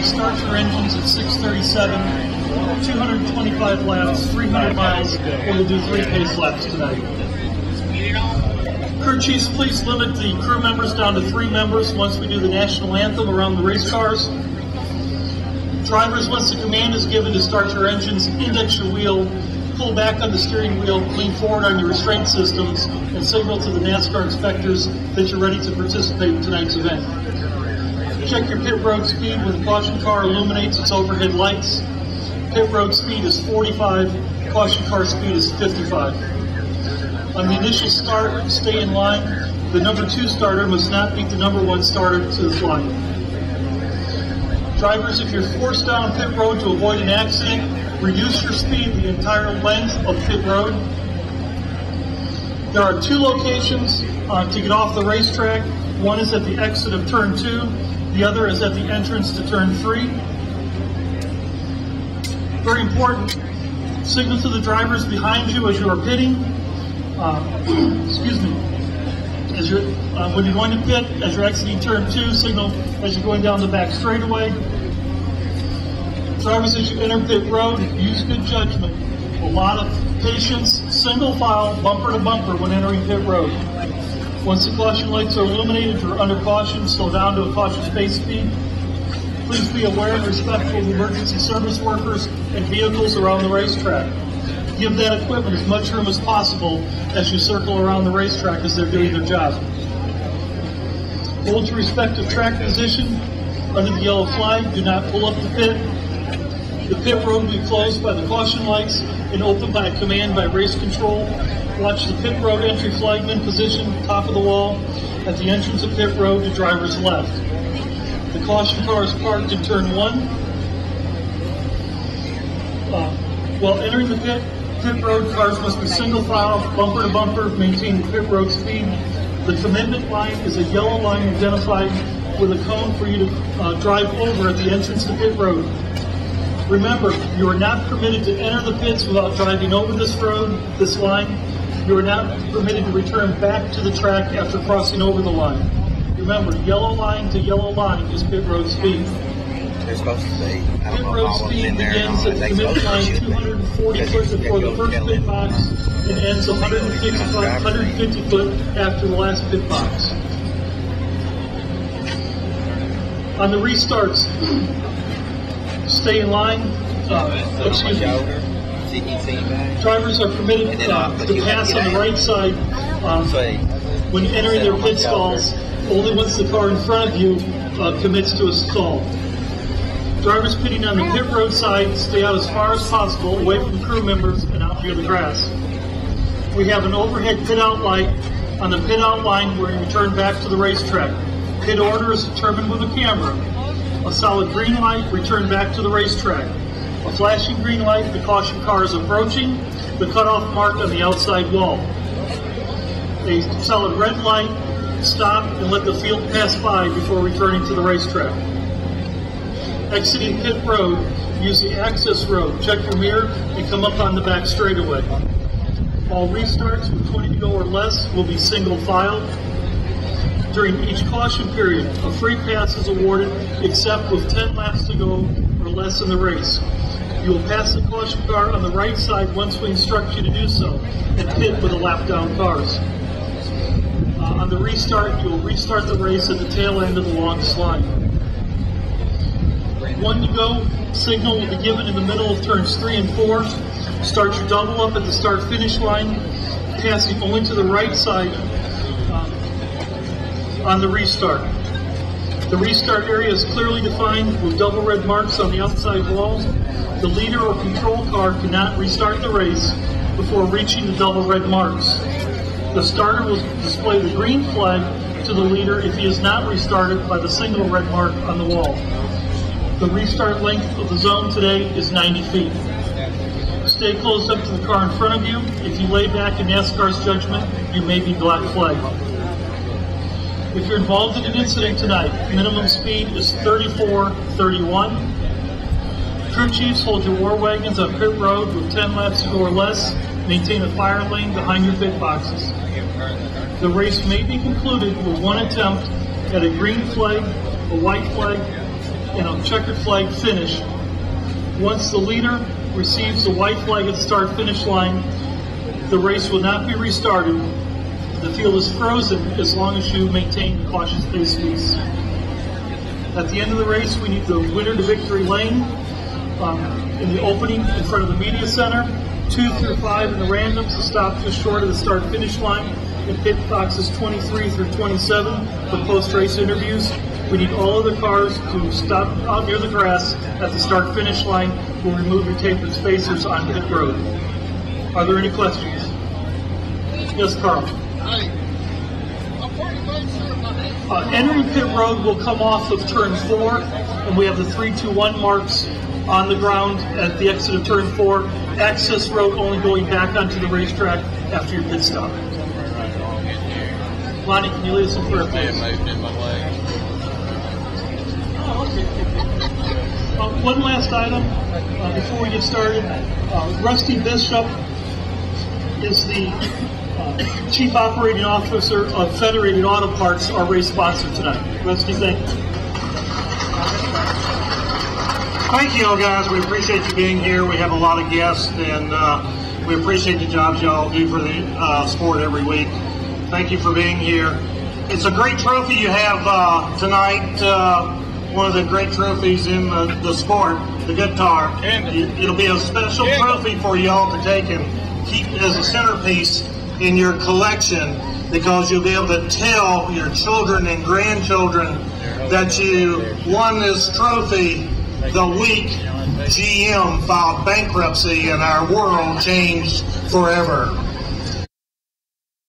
start your engines at 6:37, 225 laps, 300 miles, and we'll do 3 pace laps tonight. Crew chiefs, please limit the crew members down to 3 members once we do the national anthem around the race cars. Drivers, once the command is given to start your engines, index your wheel, pull back on the steering wheel, lean forward on your restraint systems, and signal to the NASCAR inspectors that you're ready to participate in tonight's event. Check your pit road speed when the caution car illuminates its overhead lights. Pit road speed is 45, caution car speed is 55. On the initial start, stay in line. The number 2 starter must not beat the number 1 starter to the line. Drivers, if you're forced down pit road to avoid an accident, reduce your speed the entire length of pit road. There are 2 locations to get off the racetrack. One is at the exit of turn 2, the other is at the entrance to turn 3. Very important, signal to the drivers behind you as you are pitting. Excuse me. As you're, when you're going to pit, as you're exiting turn 2, signal as you're going down the back straightaway. Drivers, as you enter pit road, use good judgment. A lot of patience, single file, bumper to bumper when entering pit road. Once the caution lights are illuminated, you're under caution, slow down to a cautious pace speed. Please be aware and respectful of emergency service workers and vehicles around the racetrack. Give that equipment as much room as possible as you circle around the racetrack as they're doing their job. Hold your respective track position under the yellow flag. Do not pull up the pit. The pit road will be closed by the caution lights and opened by a command by race control. Watch the pit road entry flagman position, top of the wall, at the entrance of pit road to driver's left. The caution car is parked in turn 1. While entering the pit road, cars must be single file, bumper to bumper, maintain pit road speed. The commitment line is a yellow line identified with a cone for you to drive over at the entrance to pit road. Remember, you are not permitted to enter the pits without driving over this road, this line. You are not permitted to return back to the track after crossing over the line. Remember, yellow line to yellow line is pit road speed. They're supposed to be. Pit road speed begins at the commit line 240 foot before the first pit box and ends 150 foot after the last pit box. On the restarts, stay in line. Excuse me. Drivers are permitted to pass on the right side when entering their pit stalls, only once the car in front of you commits to a stall. Drivers pitting on the pit road side, stay out as far as possible, away from crew members and out near the grass. We have an overhead pit out light on the pit out line where you return back to the racetrack. Pit order is determined with a camera. A solid green light, return back to the racetrack. A flashing green light, the caution car is approaching the cutoff mark on the outside wall. A solid red light, stop and let the field pass by before returning to the racetrack. Exiting pit road, use the access road, check your mirror, and come up on the back straightaway. All restarts with 20 to go or less will be single file. During each caution period, a free pass is awarded except with 10 laps to go or less in the race. You will pass the caution car on the right side once we instruct you to do so, and pit with the lap down cars. On the restart, you will restart the race at the tail end of the long slide. 1 to go signal will be given in the middle of turns 3 and 4. Start your double up at the start-finish line, passing only to the right side on the restart. The restart area is clearly defined with double red marks on the outside wall. The leader or control car cannot restart the race before reaching the double red marks. The starter will display the green flag to the leader if he is not restarted by the single red mark on the wall. The restart length of the zone today is 90 feet. Stay close up to the car in front of you. If you lay back in NASCAR's judgment, you may be black flagged. If you're involved in an incident tonight, minimum speed is 34-31. Crew chiefs, hold your war wagons on pit road with 10 laps to go or less. Maintain a fire lane behind your pit boxes. The race may be concluded with one attempt at a green flag, a white flag, and a checkered flag finish. Once the leader receives the white flag at the start-finish line, the race will not be restarted. The field is frozen as long as you maintain cautious pace speeds. At the end of the race, we need the winner to victory lane in the opening in front of the media center, 2 through 5 in the randoms to stop just short of the start-finish line, and pit boxes 23 through 27 for post-race interviews. We need all other cars to stop out near the grass at the start-finish line. We'll remove your tapered spacers on pit road. Are there any questions? Yes, Carl. Entering pit road will come off of turn 4, and we have the 3-2-1 marks on the ground at the exit of turn 4. Access road only going back onto the racetrack after your pit stop. Lonnie, can you lead us in prayer, please? One last item before we get started. Rusty Bishop is the Chief Operating Officer of Federated Auto Parts, our race sponsor tonight. Rusty, thank you. Thank you, guys. We appreciate you being here. We have a lot of guests, and we appreciate the jobs y'all do for the sport every week. Thank you for being here. It's a great trophy you have tonight. One of the great trophies in the sport, the guitar. It'll be a special trophy for y'all to take and keep as a centerpiece in your collection, because you'll be able to tell your children and grandchildren that you won this trophy the week GM filed bankruptcy and our world changed forever.